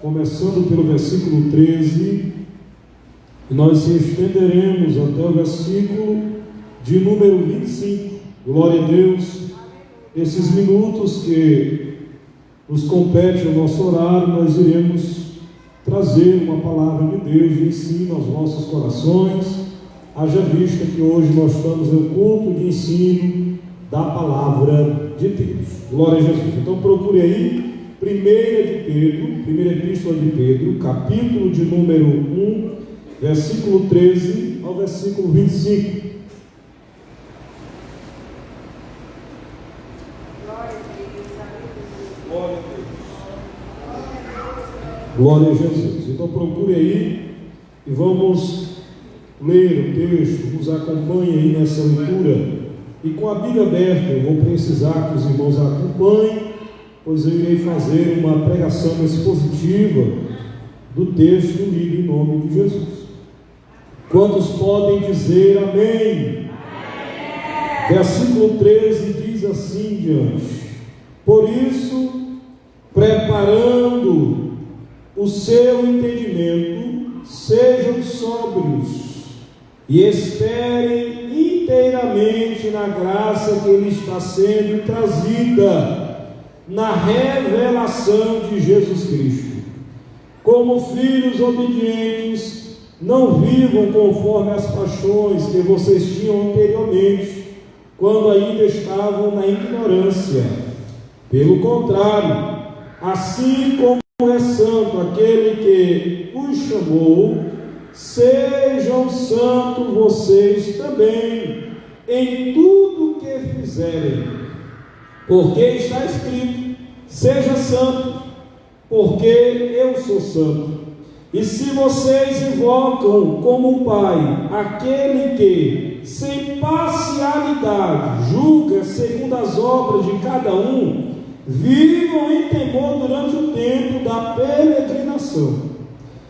Começando pelo versículo 13, e nós se estenderemos até o versículo de número 25. Glória a Deus. Esses minutos que nos compete o nosso horário, nós iremos trazer uma palavra de Deus de ensino aos nossos corações, haja vista que hoje nós estamos em um culto de ensino da palavra de Deus. Glória a Jesus. Então procure aí primeira epístola de Pedro, capítulo de número 1, versículo 13 ao versículo 25. Glória a Jesus. Então procure aí e vamos ler o texto, nos acompanhe aí nessa leitura. E com a Bíblia aberta, eu vou precisar que os irmãos acompanhem, pois eu irei fazer uma pregação expositiva do texto lido em nome de Jesus. Quantos podem dizer amém? Amém. Versículo 13 diz assim diante: por isso, preparando o seu entendimento, sejam sóbrios e esperem inteiramente na graça que lhe está sendo trazida, na revelação de Jesus Cristo. Como filhos obedientes, não vivam conforme as paixões que vocês tinham anteriormente, quando ainda estavam na ignorância. Pelo contrário, assim como é santo aquele que os chamou, sejam santos vocês também, em tudo que fizerem. Porque está escrito: seja santo, porque eu sou santo. E se vocês invocam como Pai aquele que, sem parcialidade, julga segundo as obras de cada um, vivam em temor durante o tempo da peregrinação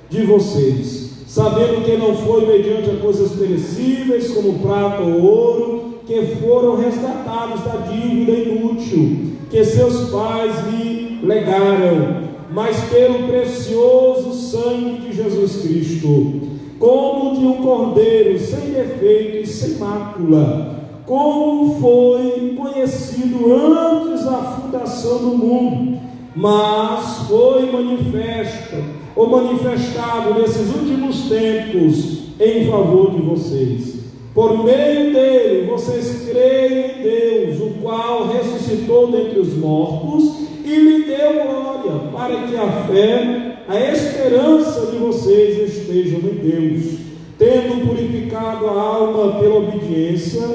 de vocês, sabendo que não foi mediante a coisas perecíveis, como prata ou ouro, que foram resgatados da dívida inútil que seus pais lhe legaram, mas pelo precioso sangue de Jesus Cristo, como de um cordeiro sem defeito e sem mácula, como foi conhecido antes da fundação do mundo, mas foi manifestado nesses últimos tempos em favor de vocês. Por meio dele, vocês creem em Deus, o qual ressuscitou dentre os mortos e lhe deu glória, para que a fé, a esperança de vocês estejam em Deus, tendo purificado a alma pela obediência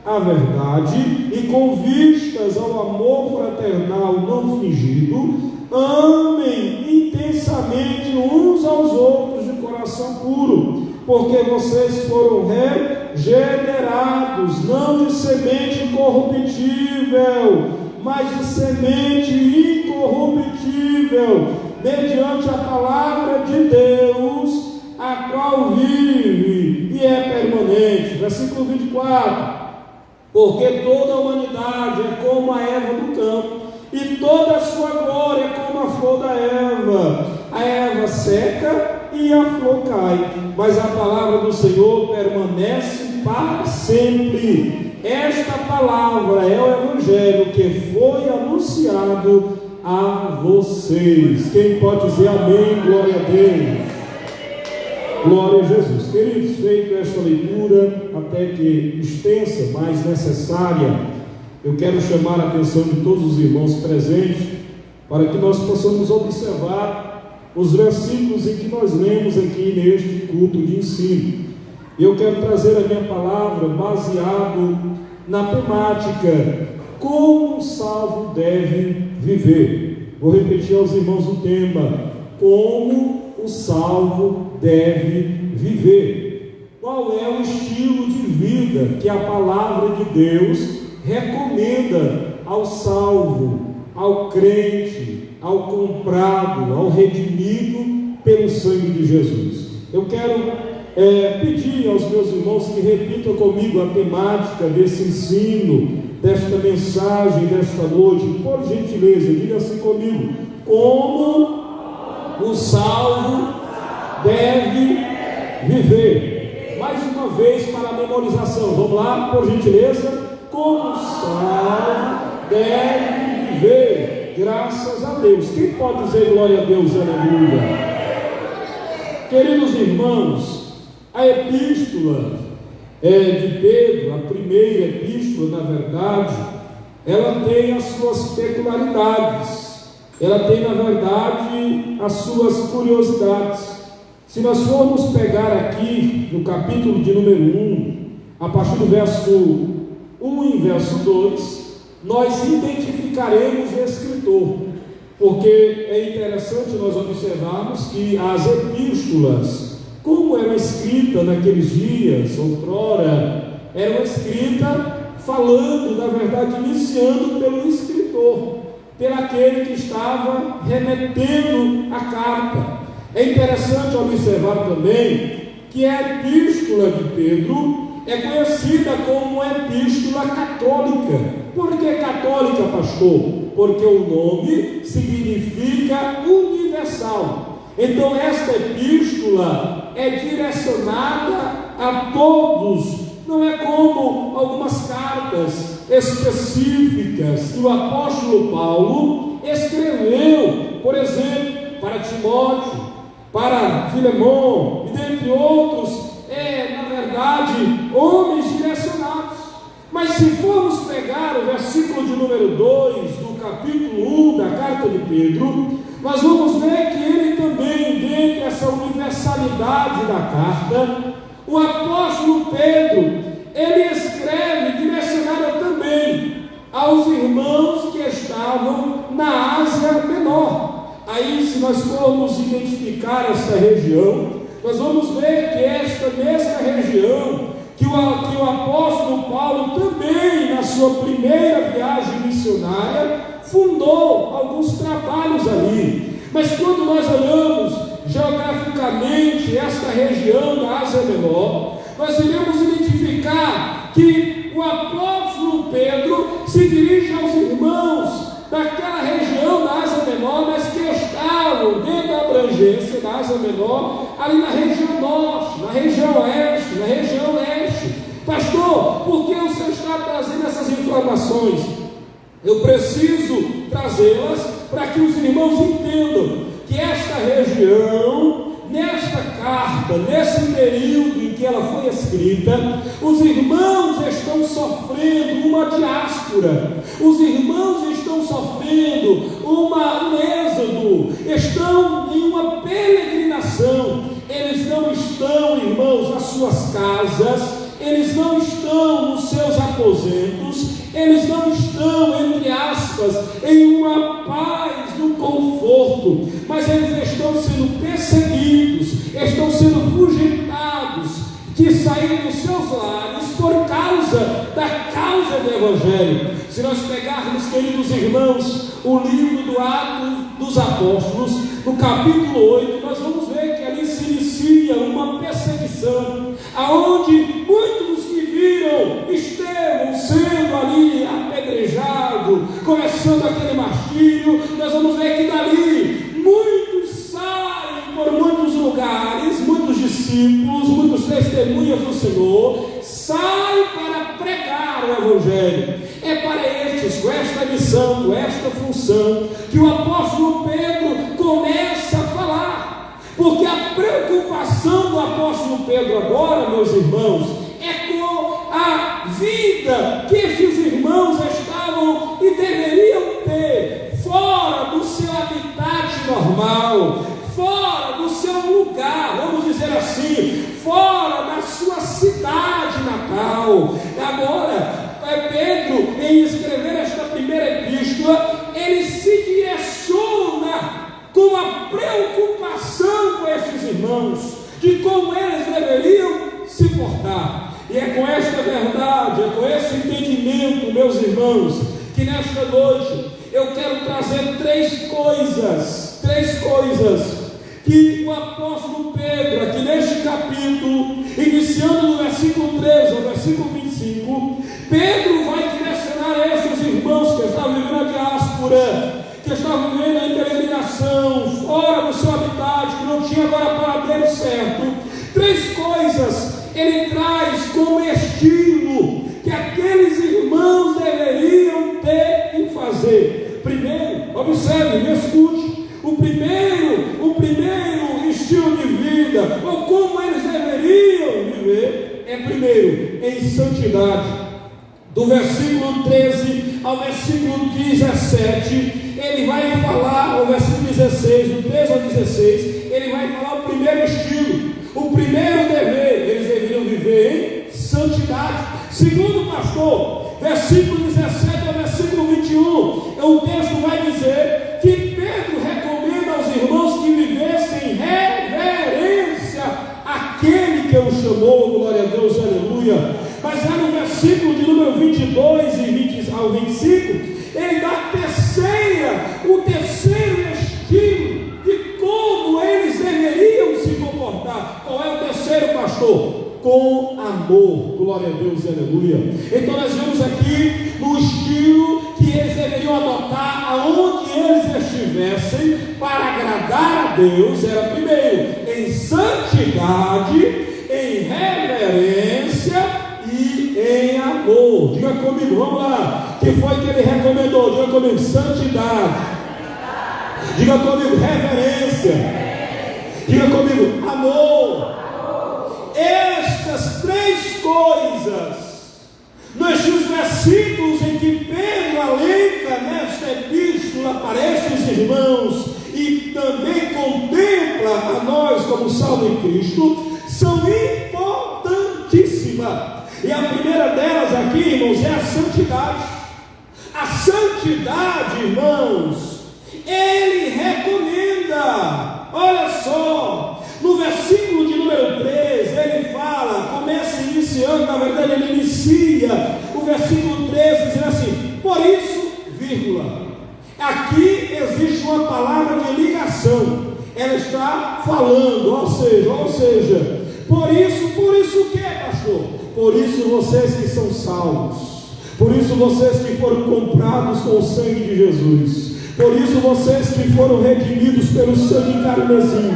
à verdade e com vistas ao amor fraternal não fingido, amem intensamente uns aos outros de coração puro, porque vocês foram regenerados, não de semente corruptível, mas de semente incorruptível, mediante a palavra de Deus, a qual vive e é permanente. Versículo 24: porque toda a humanidade é como a erva do campo, e toda a sua glória é como a flor da erva. A erva seca e a flor cai, mas a palavra do Senhor permanece para sempre. Esta palavra é o Evangelho que foi anunciado a vocês. Quem pode dizer amém? Glória a Deus. Glória a Jesus. Queridos, feito esta leitura, até que extensa, mas necessária, eu quero chamar a atenção de todos os irmãos presentes, para que nós possamos observar os versículos em que nós lemos aqui neste culto de ensino. Eu quero trazer a minha palavra baseado na temática: como o salvo deve viver. Vou repetir aos irmãos o tema: como o salvo deve viver. Qual é o estilo de vida que a palavra de Deus recomenda ao salvo, ao crente, ao comprado, ao redimido pelo sangue de Jesus? Eu quero pedir aos meus irmãos que repitam comigo a temática desse ensino, desta mensagem, desta noite. Por gentileza, diga assim comigo: como o salvo deve viver. Mais uma vez para a memorização. Vamos lá, por gentileza. Como o salvo deve viver. Graças a Deus. Quem pode dizer glória a Deus? Aleluia. Queridos irmãos, a epístola de Pedro, a primeira epístola, na verdade, ela tem as suas peculiaridades, ela tem, na verdade, as suas curiosidades. Se nós formos pegar aqui no capítulo de número 1, a partir do verso 1 e verso 2, nós identificaremos o escritor, porque é interessante nós observarmos que as epístolas, como eram escritas naqueles dias, outrora, eram escritas falando, na verdade, iniciando pelo escritor, pelo aquele que estava remetendo a carta. É interessante observar também que a epístola de Pedro é conhecida como epístola católica. Por que católica, pastor? Porque o nome significa universal. Então esta epístola é direcionada a todos. Não é como algumas cartas específicas que o apóstolo Paulo escreveu, por exemplo, para Timóteo, para Filemão e dentre outros, na verdade, homens direcionados. Mas se formos pegar o versículo de número 2 do capítulo 1 da carta de Pedro, nós vamos ver que ele também, dentro dessa universalidade da carta, o apóstolo Pedro, ele escreve direcionado também aos irmãos que estavam na Ásia Menor. Aí, se nós formos identificar essa região, nós vamos ver que esta mesma região, que o apóstolo Paulo também, na sua primeira viagem missionária, fundou alguns trabalhos ali. Mas quando nós olhamos geograficamente esta região da Ásia Menor, nós iremos identificar que o apóstolo Pedro se dirige aos irmãos daquela região da Ásia Menor, mas que estavam dentro da abrangência da Ásia Menor, ali na região norte, na região oeste, na região leste. Pastor, por que o senhor está trazendo essas informações? Eu preciso trazê-las para que os irmãos entendam que esta região, nesta carta, nesse período em que ela foi escrita, os irmãos estão sofrendo uma diáspora, os irmãos estão sofrendo um êxodo, estão em uma peregrinação. Eles não estão, irmãos, nas suas casas, eles não estão nos seus aposentos, eles não estão, entre aspas, em uma paz, no conforto, mas eles estão sendo perseguidos, estão sendo fugitados, que saíram dos seus lares por causa da causa do Evangelho. Se nós pegarmos, queridos irmãos, o livro do Atos dos Apóstolos, no capítulo 8, nós vamos ver que ali se inicia uma perseguição, aonde muitos que viram Estevão sendo ali apedrejado, começando aquele martírio, nós vamos ver que dali muitos saem por muitos lugares, muitos discípulos, muitos testemunhas do Senhor, saem para pregar o Evangelho. É para estes, com esta missão, com esta função, que o apóstolo Pedro começa a falar, porque a preocupação do apóstolo Pedro agora, meus irmãos, é com a vida que estes irmãos estavam e deveriam ter fora do seu habitat normal, fora do seu lugar, vamos dizer assim, fora da sua cidade natal. Agora, Pedro, em escrever esta primeira epístola, ele se direciona com a preocupação com estes irmãos, de como eles deveriam se portar. E é com esta verdade, é com esse entendimento, meus irmãos, que nesta noite eu quero trazer três coisas que o apóstolo Pedro, aqui neste capítulo, iniciando no versículo 13 ao versículo 25, Pedro vai direcionar a estes irmãos que estavam vivendo a diáspora, que estavam vivendo a peregrinação, fora do seu habitat coisas ele traz como estilo que aqueles irmãos deveriam ter em fazer. Primeiro, observe, me escute. O primeiro estilo de vida, ou como eles deveriam viver, é primeiro, em santidade. Do versículo 13 ao versículo 17, ele vai falar, o versículo 16, do 13 ao 16, ele vai falar o primeiro estilo, o primeiro dever, eles deveriam viver em santidade. Segundo pastor, versículo 17 ao versículo 21, o texto vai dizer que Pedro recomenda aos irmãos que vivessem reverência àquele que o chamou, glória a Deus, aleluia. Mas lá no versículo de número 22 e 20 ao 25, ele dá o terceiro estilo de como eles deveriam se comportar. Qual é o terceiro, pastor? Com amor, glória a Deus, aleluia. Então nós vemos aqui no estilo que eles deveriam adotar aonde eles estivessem para agradar a Deus. Era primeiro em santidade, em reverência e em amor. Diga comigo, vamos lá. Que foi que ele recomendou? Diga comigo, santidade. Diga comigo, reverência. Diga comigo, amor. Estas três coisas, nestes versículos em que Pedro alenca nesta epístola para estes irmãos e também contempla a nós como salvo em Cristo, são importantíssimas. E a primeira delas aqui, irmãos, é a santidade. A santidade, irmãos, ele recomenda. Olha só, no versículo de número 13, ele fala, começa iniciando, na verdade ele inicia o versículo 13 dizendo assim: por isso, vírgula, aqui existe uma palavra de ligação. Ela está falando, ou seja, por isso o que, pastor? Por isso vocês que são salvos, por isso vocês que foram comprados com o sangue de Jesus, por isso vocês que foram redimidos pelo sangue carmesim,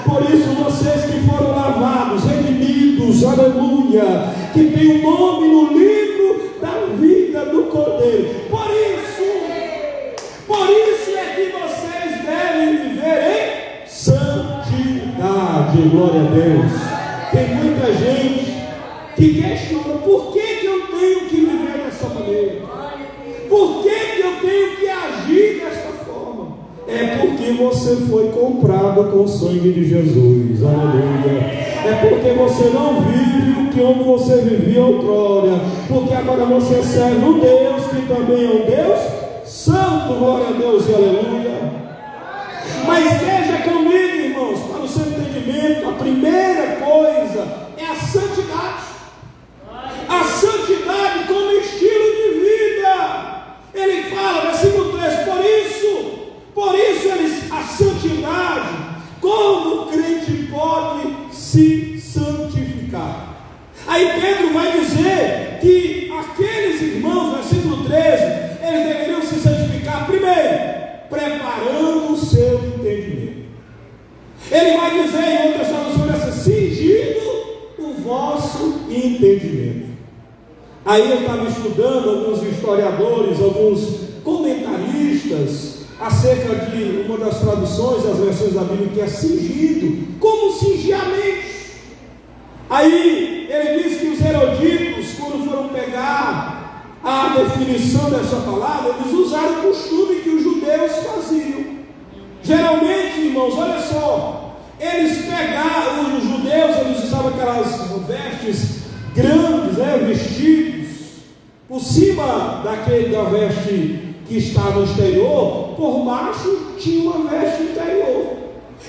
por isso vocês que foram lavados, redimidos, aleluia, que tem o nome no livro da vida do Cordeiro. Por isso é que vocês devem viver em santidade, glória a Deus. Tem muita gente que questiona: por que eu tenho que viver dessa maneira? Por que eu tenho que agir desta forma? É porque você foi comprado com o sangue de Jesus, aleluia. É porque você não vive o que você vivia outrora, porque agora você serve um Deus que também é um Deus santo, glória a Deus e aleluia. Mas veja comigo, irmãos, para o seu entendimento, a primeira coisa é a santidade. A santidade como estilo de vida. Ele fala, versículo 3, por isso a santidade, como o crente pode se santificar? Aí Pedro vai dizer que aqueles irmãos, versículo 13, eles deveriam se santificar primeiro, preparando o seu entendimento. Ele vai dizer em outras traduções, cingindo o vosso entendimento. Aí eu estava estudando alguns historiadores, alguns comentaristas acerca de uma das traduções das versões da Bíblia que é cingido. Como cingir a mente? Aí ele diz que os eruditos, quando foram pegar a definição dessa palavra, eles usaram o costume que os judeus faziam. Geralmente, irmãos, olha só, eles pegavam, os judeus, eles usavam aquelas vestes grandes, vestidos, por cima da veste que está no exterior, por baixo tinha uma veste interior.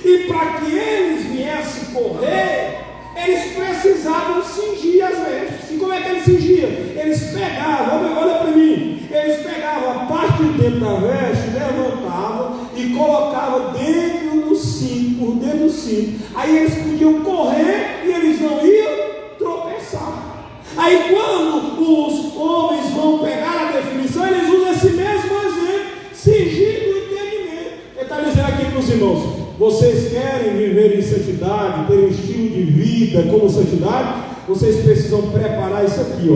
E para que eles viessem correr, eles precisavam cingir as vestes. E como é que eles cingiam? Eles pegavam, olha para mim, eles pegavam a parte de dentro da veste, levantavam e colocavam dentro do cinto, por dentro do cinto. Aí eles podiam correr e eles não iam tropeçar. Aí quando os homens vão pegar a definição, eles usam esse mesmo exemplo, cingir o entendimento. Ele está dizendo aqui para os irmãos: vocês querem viver em santidade, ter um estilo de vida como santidade, vocês precisam preparar isso aqui,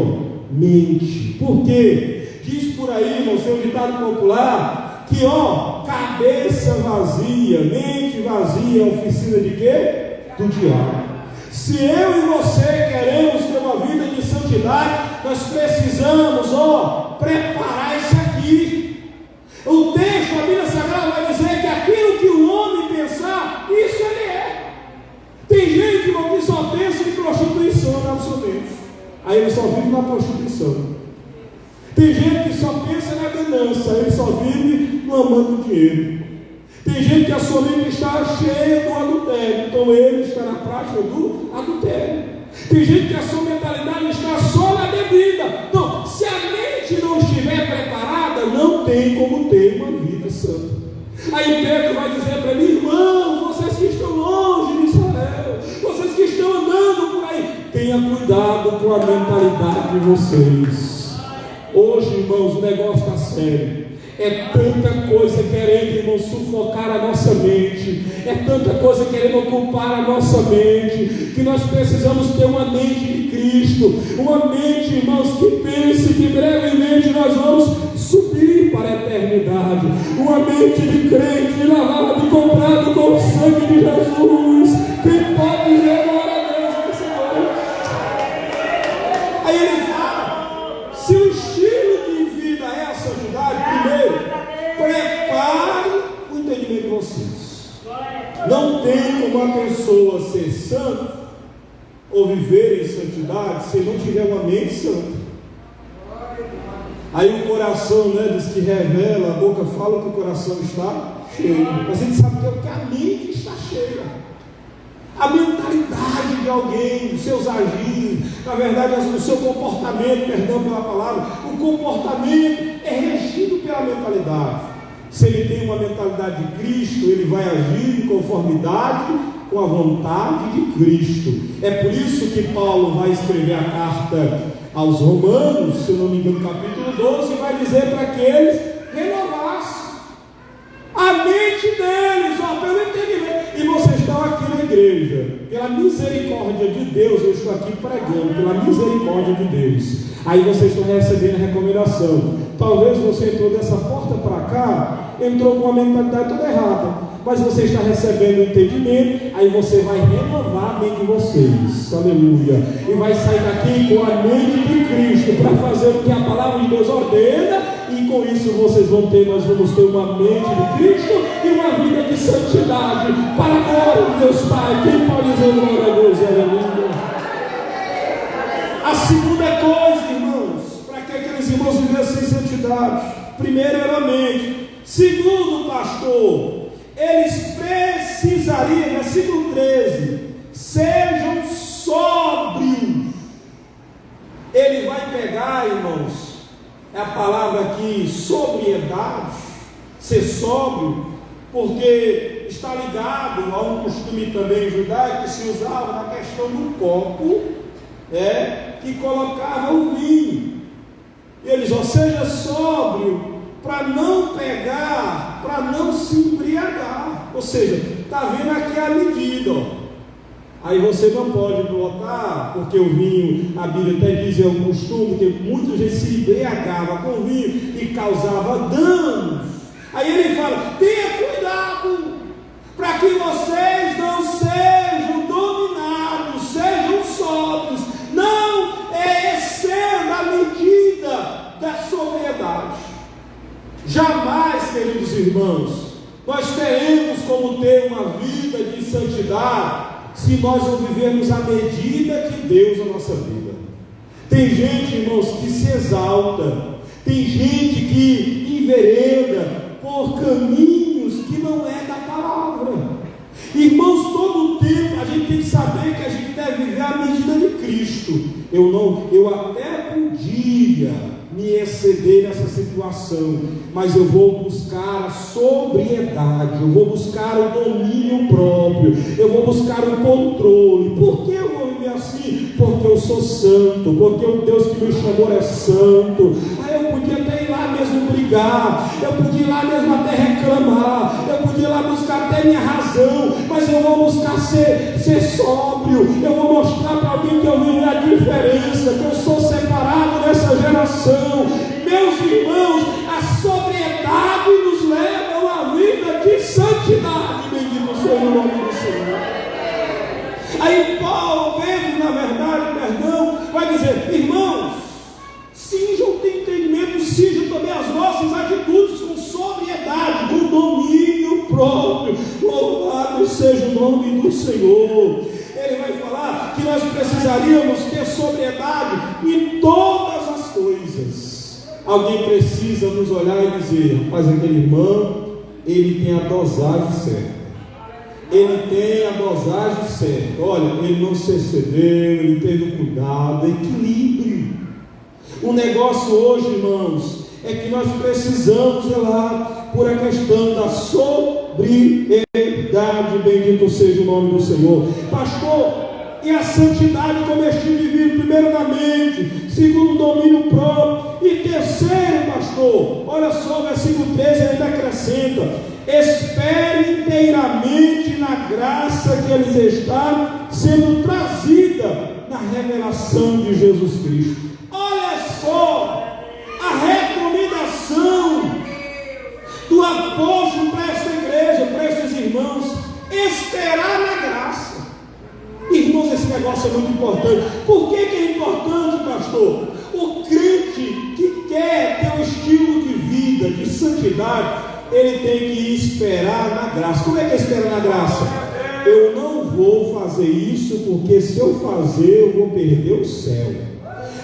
mente. Por quê? Diz por aí, irmãos, tem um ditado popular, que cabeça vazia, mente vazia, oficina de quê? Do diabo. Se eu e você queremos ter uma vida de santidade, nós precisamos, preparar isso aqui. O texto da Bíblia Sagrada vai dizer que aquilo que o homem pensar, isso ele é. Tem gente, irmão, que só pensa em prostituição na sua mente. Aí ele só vive na prostituição. Tem gente que só pensa na ganância, ele só vive no amando dinheiro. Tem gente que a sua mente está cheia do adultério, então ele está na prática do adultério. Tem gente que a sua mentalidade está só na bebida. Então, se a mente não estiver preparada, não tem como ter uma vida santa. Aí Pedro vai dizer para mim, irmãos, vocês que estão longe de Israel, vocês que estão andando por aí, tenha cuidado com a mentalidade de vocês. Hoje, irmãos, o negócio está sério. É tanta coisa querendo, irmãos, sufocar a nossa mente. É tanta coisa querendo ocupar a nossa mente, que nós precisamos ter uma mente de Cristo. Uma mente, irmãos, que pense que brevemente nós vamos subir para a eternidade. Uma mente de crente, lavada e comprada com o sangue de Jesus. Quem pode dizer glória a Deus, Senhor? Aí ele fala, se o estilo de vida é a santidade, primeiro, prepare o entendimento de vocês. Não tem como uma pessoa ser santa ou viver em santidade se não tiver uma mente santa. Aí o coração, diz que revela, a boca fala que o coração está cheio. Mas a gente sabe que a mente está cheia. A mentalidade de alguém, os seus agir, na verdade o seu comportamento, perdão pela palavra, o comportamento é regido pela mentalidade. Se ele tem uma mentalidade de Cristo, ele vai agir em conformidade com a vontade de Cristo. É por isso que Paulo vai escrever a carta aos Romanos, se eu não me engano, capítulo 12, e vai dizer para que eles renovassem a mente deles, pelo entendimento. E vocês estão aqui na igreja, pela misericórdia de Deus, eu estou aqui pregando, pela misericórdia de Deus. Aí vocês estão recebendo a recomendação. Talvez você entrou dessa porta para cá, entrou com a mentalidade toda errada, mas você está recebendo o entendimento, aí você vai renovar a mente de vocês, aleluia, e vai sair daqui com a mente de Cristo, para fazer o que a palavra de Deus ordena, e com isso nós vamos ter uma mente de Cristo, e uma vida de santidade, para a glória de Deus Pai. Quem pode dizer glória a Deus, aleluia? A segunda coisa, irmãos, para que aqueles irmãos vivessem em santidade, primeiro era a mente. Segundo, pastor, eles precisariam, versículo 13, sejam sóbrios. Ele vai pegar, irmãos, é a palavra aqui, sobriedade, ser sóbrio, porque está ligado a um costume também judaico que se usava na questão do copo, que colocava o vinho. E eles, seja sóbrio, para não pegar, para não se embriagar. Ou seja, está vendo aqui a medida, Aí você não pode botar, porque o vinho, a Bíblia até diz, é um costume, que muita gente se embriagava com vinho e causava danos. Aí ele fala, tenha cuidado, para que vocês não sejam dominados, sejam sóbrios, não excedam a medida da sobriedade. Jamais, queridos irmãos, nós teremos como ter uma vida de santidade se nós não vivermos a medida de Deus na nossa vida. Tem gente, irmãos, que se exalta, tem gente que envereda por caminhos que não é da palavra. Irmãos, todo o tempo a gente tem que saber que a gente deve viver a medida de Cristo. Eu até podia me exceder nessa situação, mas eu vou buscar a sobriedade, eu vou buscar o domínio próprio, eu vou buscar o controle. Por que eu vou viver assim? Porque eu sou santo, porque o Deus que me chamou é santo. Aí eu podia até ir lá mesmo brigar brigar, eu podia ir lá mesmo até reclamar, eu podia ir lá buscar até minha razão, mas eu vou buscar ser sóbrio, eu vou mostrar para alguém que eu vivo a diferença, que eu sou separado dessa geração. Meus irmãos, a sobriedade nos leva a uma vida de santidade, bendito seja o nome do Senhor. Aí Paulo mesmo, na verdade, perdão, vai dizer: irmãos, cinjam o entendimento, cinjam também as nossas atitudes com sobriedade, com domínio próprio. Louvado seja o nome do Senhor. Ele vai falar que nós precisaríamos ter sobriedade em todas as coisas. Alguém precisa nos olhar e dizer: rapaz, aquele irmão, ele tem a dosagem certa. Ele tem a dosagem certa. Olha, ele não se excedeu, ele teve cuidado, equilíbrio. O negócio hoje, irmãos, é que nós precisamos zelar por a questão da sobriedade. Bendito seja o nome do Senhor. Pastor, e a santidade como estilo de vida? Primeiro na mente, segundo domínio próprio, e terceiro, pastor, olha só o versículo 13, ele acrescenta: espere inteiramente na graça que lhes está sendo trazida na revelação de Jesus Cristo. Olha só a recomendação do apóstolo para esta igreja, para estes irmãos: esperar na graça. Irmãos, esse negócio é muito importante. Por que é importante, pastor? O crente que quer ter um estilo de vida, de santidade, ele tem que esperar na graça. Como é que é esperar na graça? Eu não vou fazer isso, porque se eu fazer, eu vou perder o céu.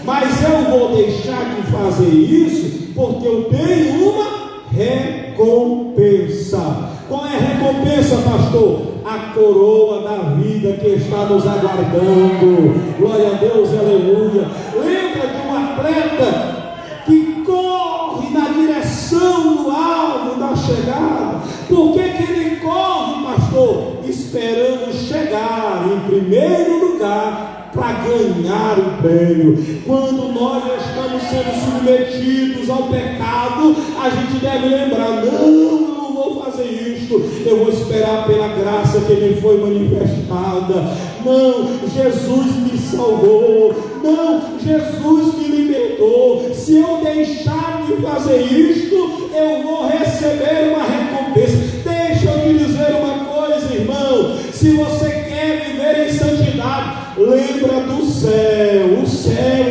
Mas eu vou deixar de fazer isso, porque eu tenho uma recompensa. Qual é a recompensa, pastor? A coroa da vida que está nos aguardando. Glória a Deus, aleluia. Lembra de um atleta que corre na direção do alvo da chegada? Por que ele corre, pastor? Esperando chegar em primeiro lugar para ganhar o prêmio. Quando nós estamos sendo submetidos ao pecado, a gente deve lembrar: não vou fazer isto, eu vou esperar pela graça que me foi manifestada. Não, Jesus me salvou. Não, Jesus me libertou. Se eu deixar de fazer isto, eu vou receber uma recompensa. Deixa eu te dizer uma coisa, irmão: se você quer viver em santidade, lembra do céu. O céu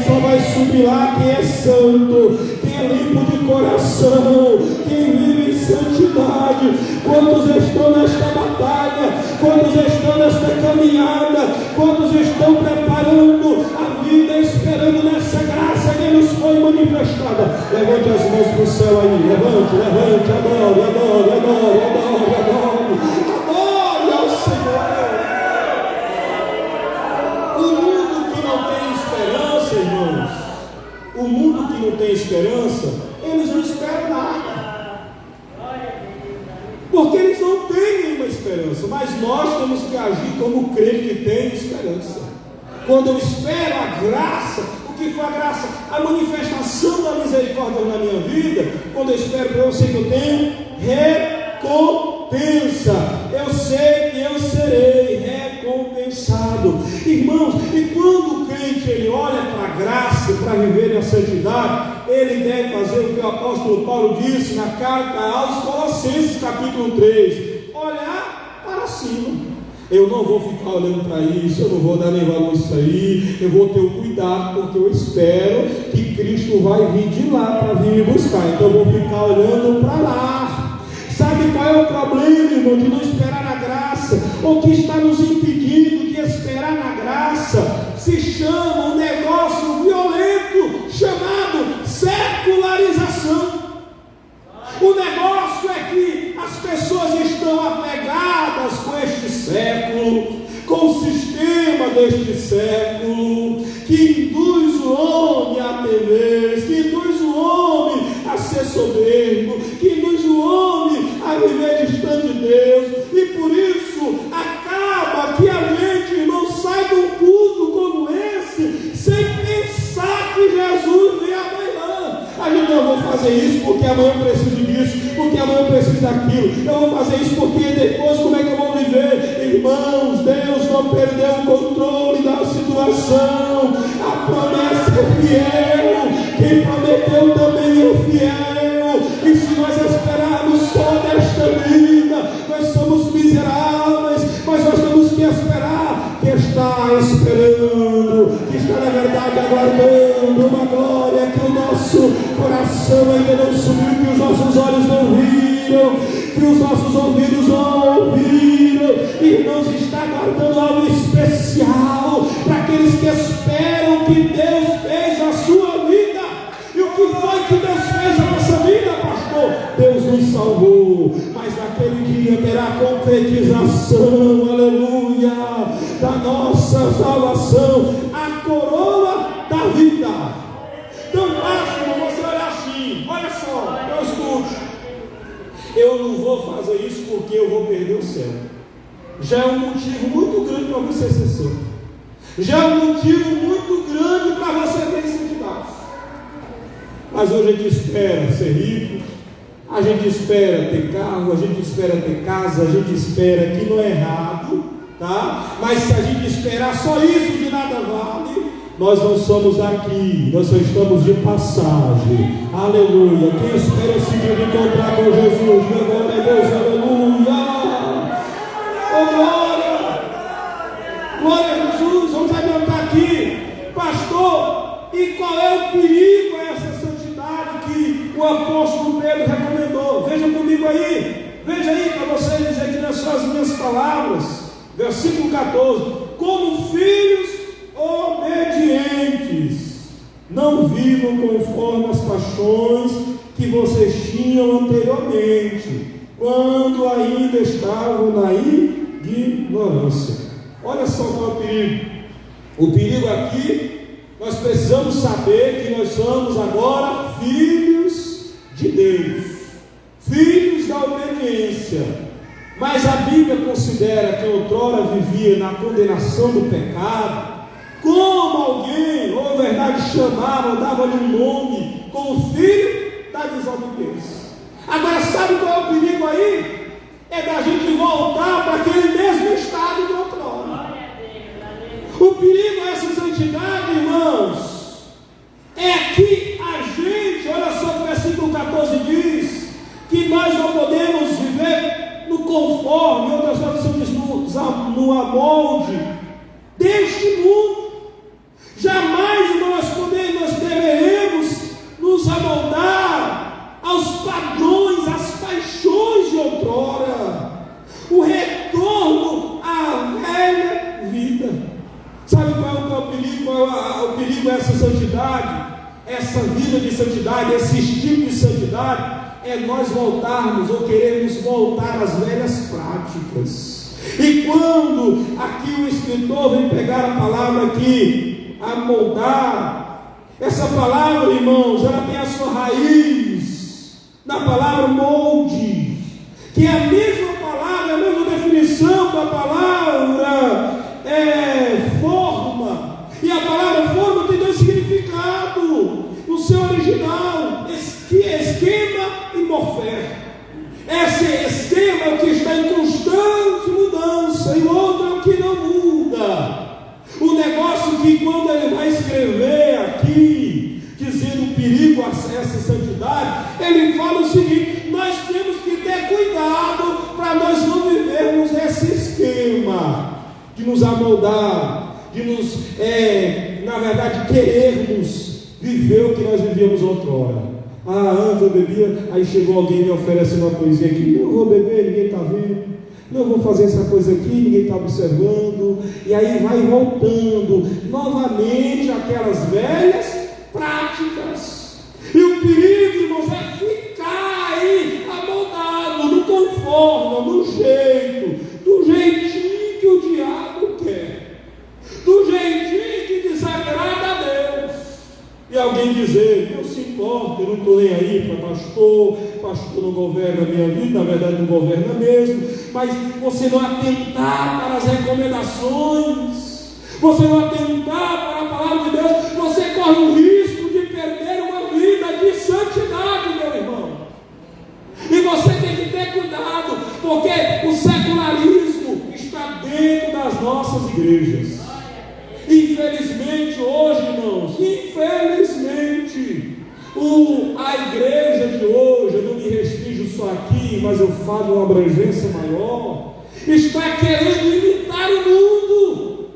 só vai subir lá quem é santo, quem é limpo de coração, quem vive em santidade. Quantos estão nesta batalha? Quantos estão nesta caminhada? Quantos estão preparando a vida, esperando nessa graça que nos foi manifestada? Levante as mãos para o céu aí. Levante, adore, adore, adore, adore, adore. Adore ao Senhor. O mundo que não tem esperança, irmãos, o mundo que não tem esperança, eles não esperam nada. Porque eles não têm nenhuma esperança. Mas nós temos que agir como crente que tem esperança. Quando eu espero a graça, o que foi a graça? A manifestação da misericórdia na minha vida. Quando eu espero para eu sei que eu tenho recompensa. Eu sei que eu serei recompensado. Irmãos, e quando o crente ele olha para a graça, para viver na santidade, ele deve fazer o que o apóstolo Paulo disse na carta aos Colossenses, capítulo 3: olhar para cima. Eu não vou ficar olhando para isso, eu não vou dar nem valor a isso aí, eu vou ter o cuidado, porque eu espero que Cristo vai vir de lá para vir me buscar. Então eu vou ficar olhando para lá. Sabe qual é o problema, irmão, de não esperar na graça? O que está nos impedindo de esperar na graça se chama um negócio violento chamado secularização. O negócio é que as pessoas estão apegadas com este século, com o sistema deste século, que induz o homem a temer, que induz o homem a ser soberbo, que induz o homem a viver distante de Deus. E por isso acaba que a gente não sai de um culto como esse sem pensar que Jesus vem amanhã. A gente não vai fazer isso porque amanhã eu preciso disso, porque amanhã eu preciso daquilo, eu vou fazer isso porque depois como é que eu vou viver? Irmãos, Deus não perdeu o controle da situação. A promessa é fiel, quem prometeu também é fiel. E se nós esperarmos só desta vida, nós somos miseráveis, mas nós temos que esperar, que está esperando, que está na verdade aguardando uma glória que o nosso coração ainda não subiu, que os nossos olhos não viram, que os nossos ouvidos não ouviram. Irmãos, está aguardando algo especial para aqueles que esperam que Deus fez a sua vida. E o que foi que Deus fez a nossa vida, pastor? Deus nos salvou, mas naquele dia terá concretização, aleluia, da nossa salvação, a coroa da vida. Então, pastor, você olha assim, olha só, eu escuto, eu não vou fazer isso porque eu vou perder o céu. Já é um motivo muito grande para você ser santo, já é um motivo muito grande para você ter santidade. Mas hoje a gente espera ser rico, a gente espera ter carro, a gente espera ter casa, a gente espera, que não é errado, tá? Mas se a gente esperar só isso, de nada vale. Nós não somos daqui, nós só estamos de passagem. Aleluia. Quem espera esse dia de encontrar com Jesus, diga glória a Deus, aleluia. Oh glória, glória a Jesus. Vamos adiantar aqui, pastor. E qual é o perigo a essa santidade que o apóstolo Pedro recomendou? Veja comigo aí, veja aí para vocês dizer aqui nas suas minhas palavras, versículo 14: como filhos obedientes, não vivam conforme as paixões que vocês tinham anteriormente, quando ainda estavam na ignorância. Olha só qual é o perigo. O perigo aqui, nós precisamos saber que nós somos agora filhos de Deus, filhos da obediência. Mas a Bíblia considera que outrora vivia na condenação do pecado, como alguém, ou na verdade chamava, dava-lhe um nome, como filho da desobediência. Agora sabe qual é o perigo aí? É da gente voltar para aquele mesmo estado de outrora. O perigo a essa santidade, irmãos, é que a gente, olha só o que o versículo 14 diz, que nós não podemos viver no conforme, outras traduções no amolde deste mundo. Jamais nós deveremos nos amoldar aos padrões, às paixões de outrora. O retorno à velha vida. Sabe qual é o perigo? O perigo é essa santidade, essa vida de santidade, esse estilo de santidade, é nós voltarmos ou queremos voltar às velhas práticas. E quando aqui o escritor vem pegar a palavra aqui, amoldar, essa palavra, irmãos, ela tem a sua raiz na palavra molde, que é a mesma palavra, a mesma definição da palavra forma. E a palavra forma tem dois significados no seu original: esquema e morfé. Esse esquema é o que está em constante mudança, e o outro é o que não muda. O negócio que quando ele vai escrever aqui, dizendo o perigo a essa santidade, ele fala o seguinte: nós temos que ter cuidado para nós não vivermos esse esquema de nos amoldar, de nos, na verdade, querermos viver o que nós vivíamos outrora. Antes eu bebia, aí chegou alguém me oferecendo uma coisinha aqui, eu vou beber, ninguém está vendo, não vou fazer essa coisa aqui, ninguém está observando, e aí vai voltando novamente aquelas velhas práticas. E o perigo, irmãos, é ficar aí amoldado no conforme, no jeito, do jeitinho que o diabo quer, do jeitinho que desagrada a Deus. E alguém dizer: não se importa, eu não estou nem aí para pastor não governa a minha vida, na verdade não governa mesmo, mas você não atentar para as recomendações, você não atentar para a palavra de Deus, você corre o risco de perder uma vida de santidade, meu ter cuidado, porque o secularismo está dentro das nossas igrejas. Infelizmente hoje, irmãos, infelizmente, a igreja de hoje, eu não me restringo só aqui, mas eu falo uma abrangência maior, está querendo imitar o mundo.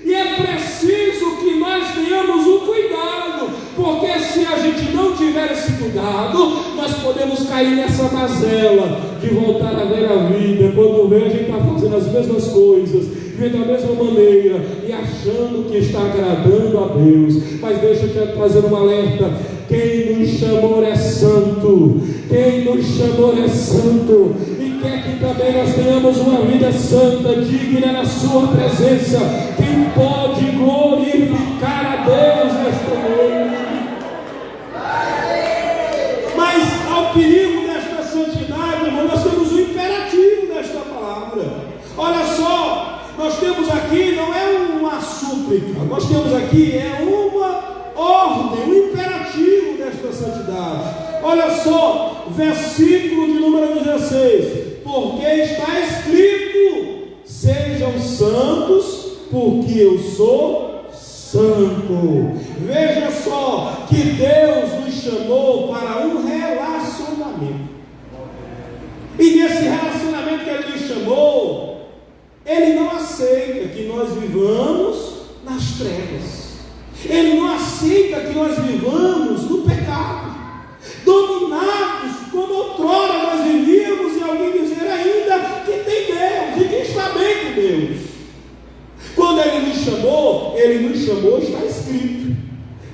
E é preciso que nós tenhamos um cuidado, porque se a gente não tiver esse cuidado, nós podemos cair nessa mazela de voltar a ver a vida. Quando vê, a gente está fazendo as mesmas coisas, vivendo da mesma maneira e achando que está agradando a Deus. Mas deixa eu te trazer um alerta: quem nos chamou é santo, quem nos chamou é santo, e quer que também nós tenhamos uma vida santa, digna na sua presença. Quem pode glorificar a Deus nesta noite? Mas ao perigo desta santidade, irmão, nós temos um imperativo desta palavra. Olha só, nós temos aqui, não é uma súplica, nós temos aqui uma ordem, um imperativo desta santidade. Olha só, versículo de número 16: porque está escrito: sejam santos, porque eu sou santo. Veja só que Deus nos chamou para um relacionamento, e nesse relacionamento que Ele nos chamou, Ele não aceita que nós vivamos nas trevas. Ele não aceita que nós vivamos no pecado, dominados como outrora nós vivíamos, e alguém dizer ainda que tem Deus e que está bem com Deus. Quando Ele nos chamou, está escrito: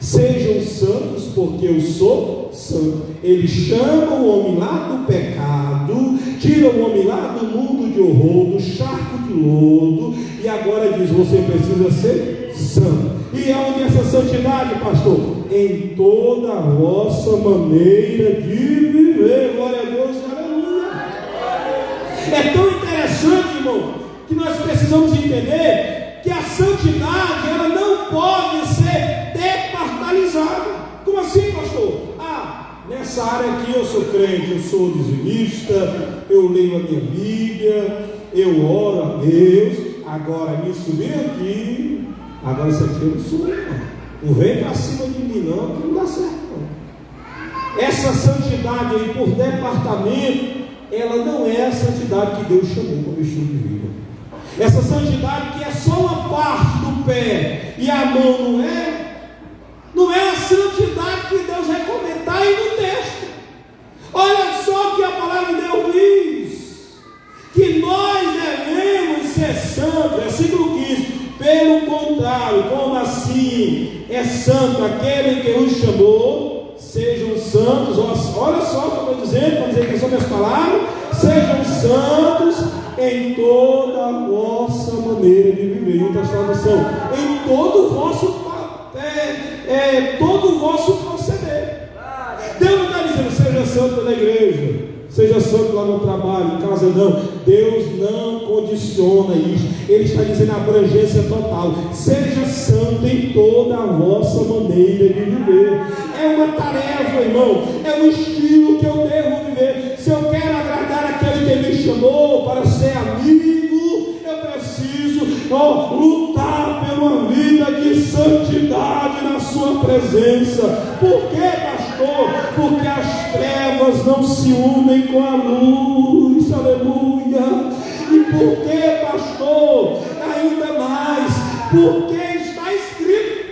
sejam santos, porque eu sou santo. Ele chama o homem lá do pecado, tira o homem lá do mundo de horror, do charco de lodo, e agora diz: você precisa ser santo. E aonde é essa santidade, pastor? Em toda a vossa maneira de viver. Glória a Deus, aleluia. É tão interessante, irmão, que nós precisamos entender que a santidade, ela não pode ser departalizada. Como assim, pastor? Nessa área aqui eu sou crente, eu sou dizimista, eu leio a minha Bíblia, eu oro a Deus. Agora me subir aqui, agora isso aqui eu não subo, não vem para cima de mim não, que não dá certo não. Essa santidade aí por departamento, ela não é a santidade que Deus chamou como estilo de vida. Essa santidade que é só uma parte do pé e a mão não é a santidade que Deus recomenda. Está aí no texto. Olha só que a palavra de Deus diz: que nós devemos ser santos. Versículo 15: pelo contrário, como assim é santo aquele que os chamou? Sejam santos. Olha só o que eu estou dizendo, para dizer que são minhas palavras. Sejam santos em toda a vossa maneira de viver. Em outra tradução: em todo o vosso todo o vosso proceder. Deus não está dizendo: seja santo na igreja, seja santo lá no trabalho, em casa, não. Deus não condiciona isso. Ele está dizendo a abrangência total: seja santo em toda a vossa maneira de viver. É uma tarefa, irmão, é um estilo que eu devo viver. Se eu quero agradar aquele que me chamou para ser amigo, eu preciso lutar pela vida de santidade na sua presença. Por quê, pastor? Porque as trevas não se unem com a luz. Aleluia. E por quê, pastor? Ainda mais, porque está escrito.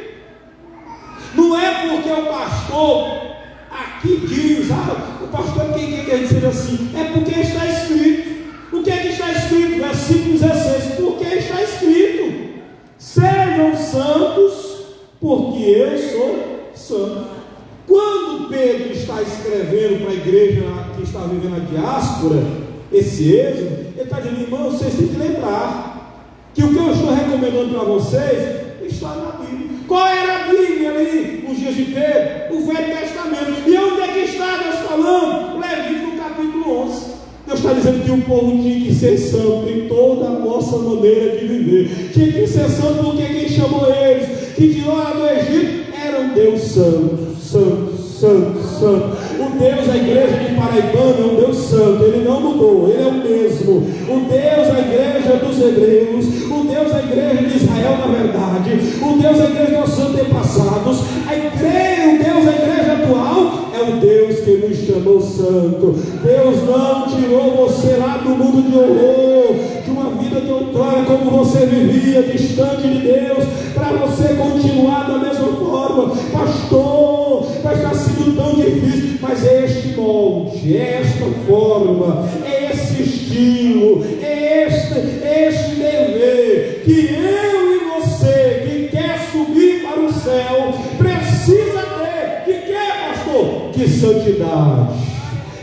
Não é porque o pastor aqui diz: o pastor quem quer dizer assim? É porque está escrito. O que é que está escrito? Versículo 16: porque está escrito: sejam santos, porque eu sou santo. Quando Pedro está escrevendo para a igreja que está vivendo a diáspora, esse êxodo, ele está dizendo: irmãos, vocês têm que lembrar que o que eu estou recomendando para vocês está na Bíblia. Qual era a Bíblia ali nos dias de Pedro? O Velho Testamento. E onde é que está Deus falando? Levítico capítulo 11. Deus está dizendo que o povo tinha que ser santo em toda a nossa maneira de viver. Tinha que ser santo porque quem chamou eles, que de lá do Egito, era um Deus santo, santo, santo, santo. O Deus da igreja de Paraibana é um Deus santo, Ele não mudou. mesmo, o Deus da igreja dos hebreus, o Deus da igreja de Israel, na verdade, o Deus da igreja dos nossos antepassados, o Deus da igreja atual, é o Deus que nos chamou santo. Deus não tirou você lá do mundo de horror, de uma vida de outrora, como você vivia, distante de Deus, para você continuar da mesma forma. Pastor, mas está sendo tão difícil. Mas é este molde, é esta forma, é esse estilo, é este dever que eu e você, que quer subir para o céu, precisa ter. De que, pastor? De santidade.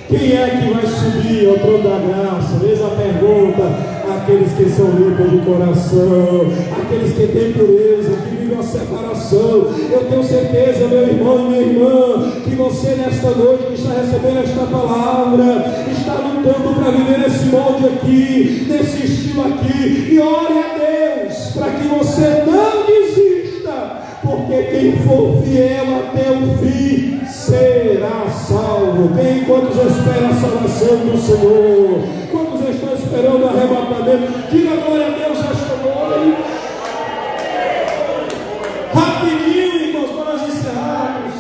Quem é que vai subir ao trono da graça? Eis a pergunta. Aqueles que são limpos de coração, aqueles que têm pureza, que vivem a separação. Eu tenho certeza, meu irmão e minha irmã, que você nesta noite que está recebendo esta palavra, está lutando para viver esse molde aqui, nesse estilo aqui, e ore a Deus para que você não desista, porque quem for fiel até o fim será salvo. Quantos esperam a salvação do Senhor? Quantos estão esperando o arrebatamento? Diga glória a Deus esta noite. Rapidinho, irmãos, para nós encerrarmos.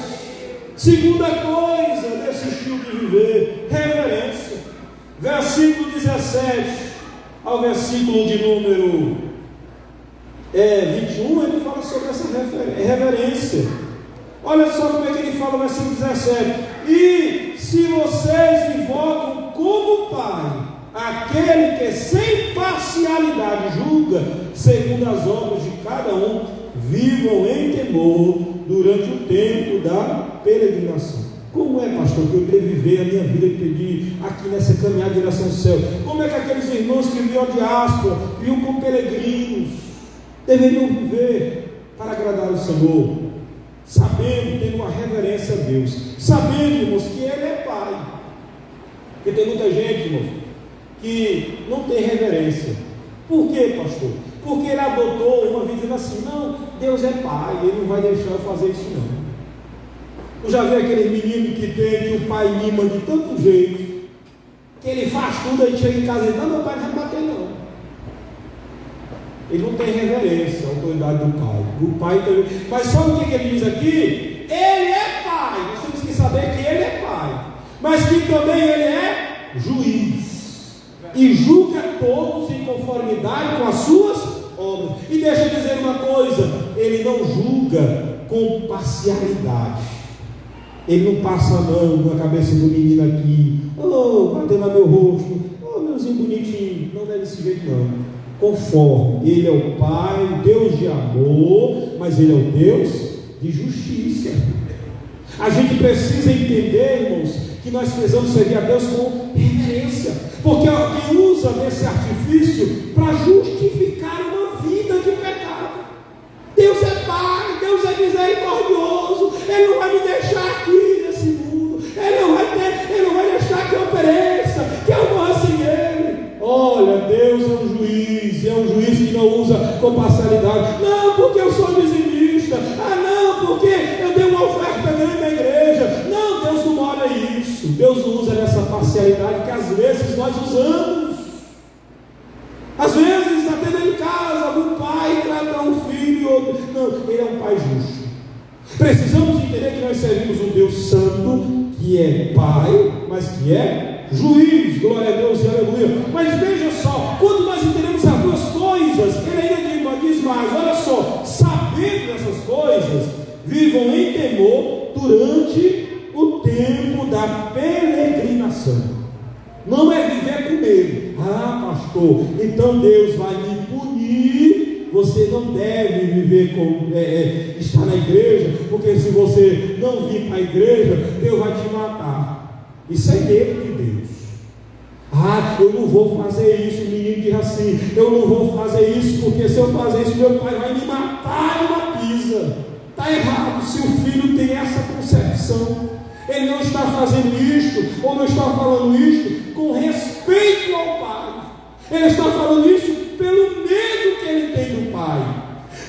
Segunda coisa desse estilo de viver: reverência. Versículo 17 ao versículo de número 21, ele fala sobre essa reverência. Olha só como é que ele fala no versículo 17: e se vocês invocam como Pai aquele que sem parcialidade julga segundo as obras de cada um, vivam em temor durante o tempo da peregrinação. Como é, pastor, que eu devo viver a minha vida aqui nessa caminhada em direção ao céu? Como é que aqueles irmãos que viviam a diáspora, que viviam como peregrinos, deveriam viver para agradar o Senhor? Sabendo, tendo uma reverência a Deus, sabendo, irmãos, que Ele é Pai. Porque tem muita gente, irmãos, que não tem reverência. Por quê, pastor? Porque ele adotou uma vida dizendo assim: não, Deus é Pai, Ele não vai deixar eu fazer isso não. Eu já vi aquele menino que o pai mima de tanto jeito, que ele faz tudo, aí chega em casa e diz: não, meu pai não vai bater não. Ele não tem reverência à autoridade do pai. O pai também. Mas só o que ele diz aqui? Ele é Pai. Nós temos que saber que Ele é Pai, mas que também Ele é juiz, e julga todos em conformidade com as suas obras. E deixa eu dizer uma coisa: Ele não julga com parcialidade. Ele não passa a mão na cabeça do menino aqui, batendo no meu rosto, meuzinho bonitinho. Não é desse jeito não. Conforme Ele é o Pai, o Deus de amor, mas Ele é o Deus de justiça. A gente precisa entender, irmãos, que nós precisamos servir a Deus com reverência, porque alguém usa desse artifício para justificar uma vida de pecado. Deus é Pai, Deus é misericordioso, Ele não vai me deixar aqui nesse mundo, Ele não vai deixar que eu pereça, que eu morra sem Ele. Olha, Deus é um juiz, é um juiz que não usa com parcialidade. Não, porque eu sou dizimista. Não, porque eu dei uma oferta grande na igreja. Não, Deus não olha isso. Deus não usa essa parcialidade que às vezes nós usamos. Às vezes, até dentro de casa, um pai trata um filho e outro. Não, Ele é um Pai justo. Precisamos entender que nós servimos um Deus santo, que é Pai, mas que é juiz. Glória a Deus e aleluia. Mas veja só, quando nós entendemos as duas coisas, Ele ainda diz mais: olha só, sabendo dessas coisas, vivam em temor durante o tempo da peregrinação. Não é viver com medo. Pastor, então Deus vai me punir. Você não deve viver estar na igreja, porque se você não vir para a igreja, Deus vai te matar. Isso é medo de Deus. Eu não vou fazer isso. O menino diz assim: eu não vou fazer isso, porque se eu fazer isso, meu pai vai me matar numa pisa. Está errado. Se o filho tem essa concepção, ele não está fazendo isto, ou não está falando isto com respeito ao pai. Ele está falando isso pelo medo que ele tem do pai.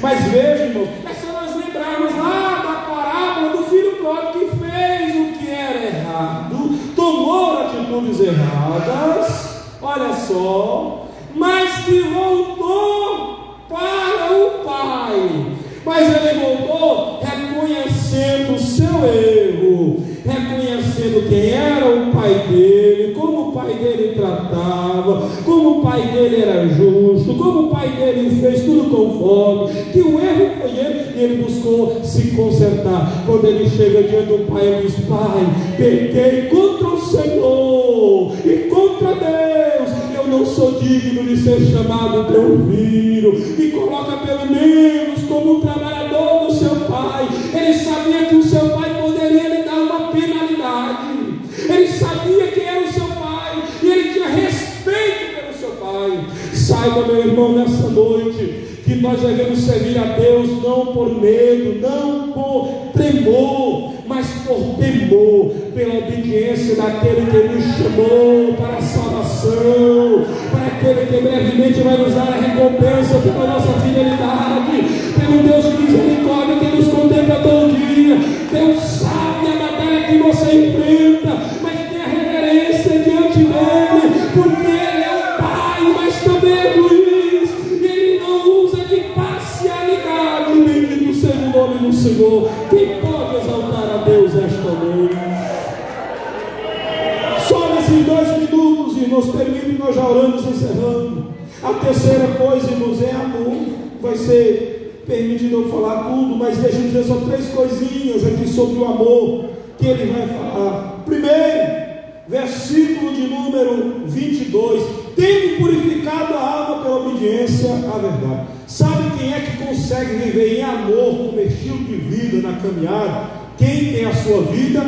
Mas veja, irmão, é só nós lembrarmos lá da parábola do filho pródigo que fez o que era errado, tomou atitudes erradas, olha só, mas que voltou para o Pai. Mas ele voltou reconhecendo o seu erro, reconhecendo quem era o pai dele, como o pai dele tratava, como o pai dele era justo, como o pai dele fez tudo conforme, que o erro foi ele, e ele buscou se consertar. Quando ele chega diante do pai, ele diz: Pai, pequei contra o Senhor e contra Deus, eu não sou digno de ser chamado teu filho. Me coloca pelo menos como um trabalhador do seu pai. Ele sabia que o seu pai poderia lhe dar uma penalidade. Ele sabia quem era o seu pai e ele tinha respeito pelo seu pai. Saiba, meu irmão, nessa noite, que nós devemos servir a Deus não por medo, não por tremor, mas por temor, pela obediência daquele que nos chamou para a salvação, para aquele que brevemente vai nos dar a recompensa pela nossa fidelidade, pelo Deus de misericórdia que nos contempla todo dia. Deus sabe a batalha que você enfrenta, mas tenha reverência diante dele, porque ele é o Pai, mas também é juiz, e ele não usa de parcialidade. Bendito seja o nome do Senhor. Quem pode exaltar a Deus esta noite? Só nesses 2 minutos, irmãos, termino e nós já oramos encerrando. A terceira coisa, irmãos, é amor. Vai ser permitido eu falar tudo, mas deixa eu dizer só 3 coisinhas aqui sobre o amor que ele vai falar. Primeiro, versículo de número 22: tendo purificado a alma pela obediência à verdade. Sabe quem é que consegue viver em amor como estilo de vida na caminhada? Quem tem a sua vida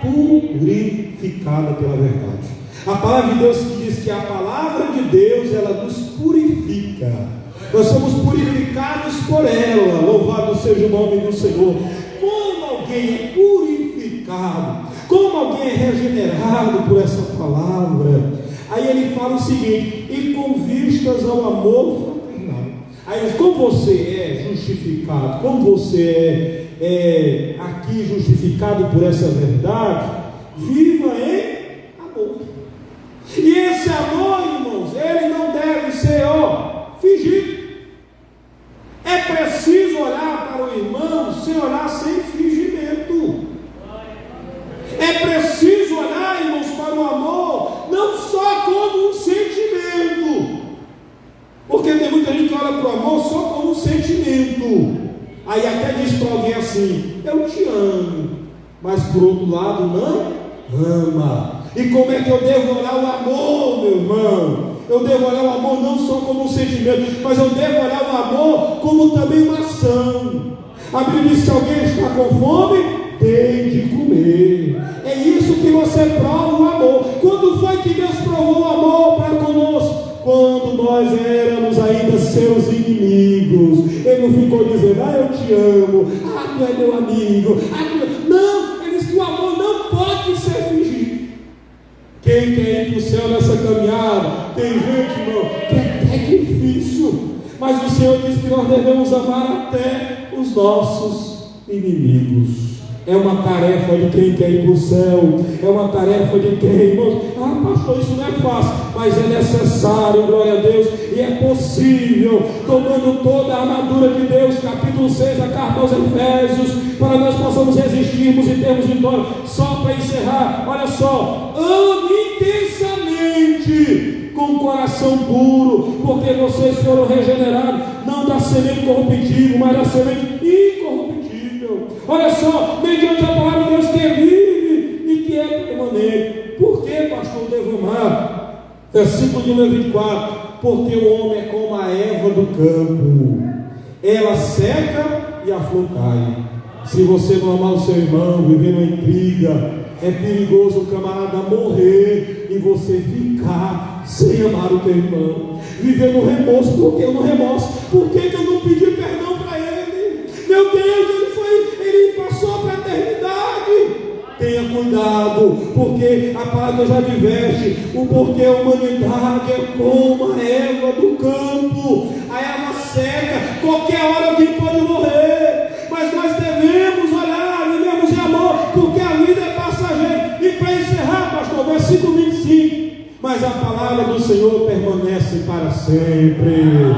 purificada pela verdade. A palavra de Deus diz que a palavra de Deus, ela nos purifica. Nós somos purificados por ela. Louvado seja o nome do Senhor. Como alguém é purificado, como alguém é regenerado por essa palavra. Aí ele fala o seguinte: e com vistas ao amor fraternal. Aí como você é justificado, como você é aqui justificado por essa verdade, viva em amor. E esse amor, irmãos, ele não deve ser fingido. É preciso olhar para o irmão sem olhar sem fingimento. É preciso olhar, irmãos, para o amor não só como um sentimento, porque tem muita gente que olha para o amor só como um sentimento. Aí até diz para alguém assim: eu te amo, mas por outro lado não ama. E como é que eu devo olhar o amor, meu irmão? Eu devo olhar o amor não só como um sentimento, mas eu devo olhar o amor como também uma ação. A Bíblia diz: se alguém está com fome, tem de comer. É isso que você prova o amor. Quando foi que Deus provou o amor para conosco? Quando nós éramos ainda seus inimigos. Ele não ficou dizendo: eu te amo, tu é meu amigo, não, ele disse que o amor não pode ser fingido. Quem quer ir para o céu nessa caminhada? Tem gente, irmão, que é até difícil, mas o Senhor diz que nós devemos amar até os nossos inimigos. É uma tarefa de quem quer ir para o céu, é uma tarefa de quem, irmãos, pastor, isso não é fácil, mas é necessário, glória a Deus, e é possível, tomando toda a armadura de Deus, capítulo 6 da carta aos Efésios, para nós possamos resistirmos e termos vitória. Só para encerrar, olha só: ame intensamente, com o coração puro, porque vocês foram regenerados, não da semente corruptível, mas da semente incorruptível. Olha só, mediante a palavra de Deus que vive e que é permanente. Por que, pastor, eu devo amar? Versículo número 24: porque o homem é como a erva do campo, ela seca e a flor cai. Se você não amar o seu irmão, viver uma intriga, é perigoso o camarada morrer e você ficar sem amar o teu irmão, viver no remorso. Por que no remorso? Por que eu não pedi perdão para ele? Meu Deus, ele passou para a eternidade. Tenha cuidado, porque a palavra já adverte, porque a humanidade é como a erva do campo. A erva seca, qualquer hora alguém pode morrer, mas nós devemos olhar, vivemos em amor, porque a vida é passageira. E para encerrar, pastor, versículo 25: mas mas a palavra do Senhor permanece para sempre.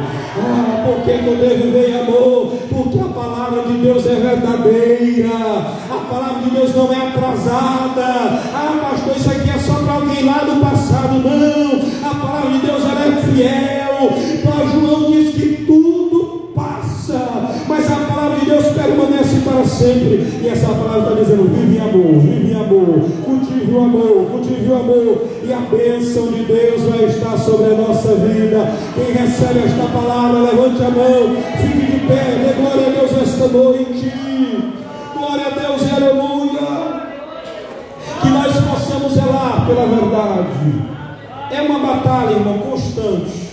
Por que eu devo viver em amor? Porque a palavra de Deus é verdadeira, a palavra de Deus não é atrasada. Pastor, isso aqui é só para alguém lá do passado. Não, a palavra de Deus ela é fiel. João diz que tudo passa, mas a palavra de Deus permanece para sempre. E essa palavra está dizendo: vive em amor, cultive o amor, e a bênção de Deus vai estar sobre a nossa vida. Quem recebe esta palavra, levante a mão, fique de pé, dê glória a Deus esta noite. Glória a Deus e aleluia. Que nós possamos zelar pela verdade. É uma batalha, irmão, constante,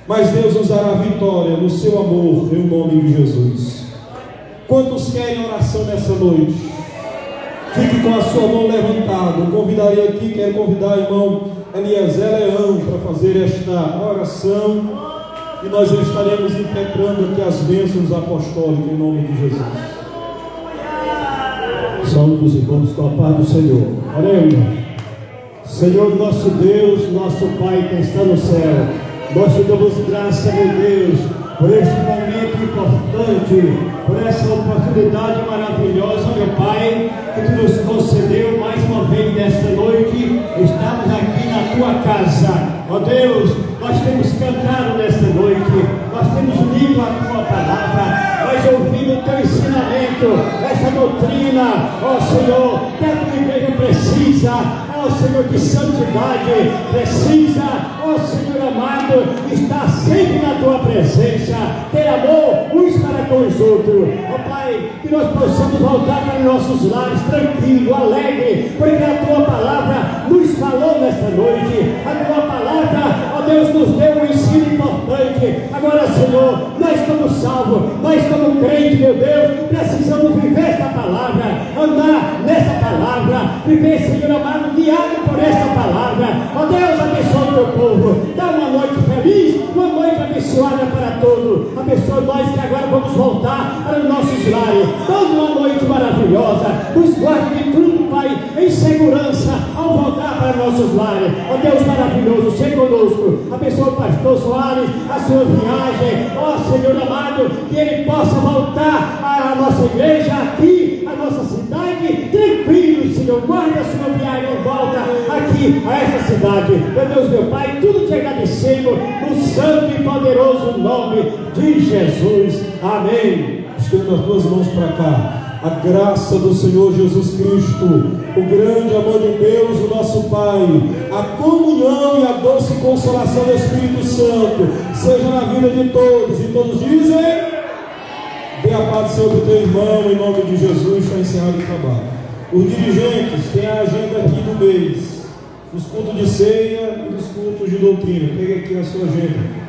mas Deus nos dará vitória no seu amor, em nome de Jesus. Quantos querem oração nessa noite? Fique com a sua mão levantada. Eu convidaria aqui, quero convidar o irmão Eliezer Leão para fazer esta oração, e nós estaremos impetrando aqui as bênçãos apostólicas em nome de Jesus. Saúde dos irmãos com a paz do Senhor. Oremos. Senhor nosso Deus, nosso Pai que está no céu, nós te damos graça, meu Deus, por este momento importante, por essa oportunidade maravilhosa, meu Pai, que tu nos concedeu mais uma vez nesta noite. Estamos aqui na tua casa, ó Deus. Nós temos cantado nesta noite, nós temos lido a tua palavra, nós ouvimos o teu ensinamento, essa doutrina, ó Senhor, que a tua igreja precisa, ó Senhor, de santidade, precisa, ó Senhor amado, estar sempre na tua presença, ter amor uns para com os outros. Ó Pai, que nós possamos voltar para nossos lares tranquilo, alegre, porque a tua palavra nos falou nesta noite, a tua palavra, ó Deus, nos deu um ensino importante. Agora, Senhor, nós estamos salvos, nós estamos crentes, meu Deus, precisamos viver esta palavra, andar nessa palavra, viver, Senhor amado, guiado por esta palavra. Ó Deus, abençoa o teu povo, dá uma noite feliz, uma noite abençoada para todos. Abençoa nós que agora vamos voltar para os nossos lares, dando uma noite maravilhosa, nos guarde de tudo, Pai, em segurança ao voltar para nossos lares. Ó Deus maravilhoso, seja conosco. Abençoa o pastor Soares, a sua viagem, ó Senhor amado, que ele possa voltar à nossa igreja aqui, à nossa cidade, tranquilo, Senhor. Guarda a sua viagem e volta aqui a essa cidade. Meu Deus, meu Pai, tudo te agradecemos no santo e poderoso nome de Jesus. Amém. Estenda as duas mãos para cá. A graça do Senhor Jesus Cristo, o grande amor de Deus, o nosso Pai, a comunhão e a doce consolação do Espírito Santo, seja na vida de todos, e todos dizem: dê a paz do Senhor do teu irmão, em nome de Jesus. Está encerrado o trabalho. Os dirigentes têm a agenda aqui do mês, dos cultos de ceia e dos cultos de doutrina. Pegue aqui a sua agenda.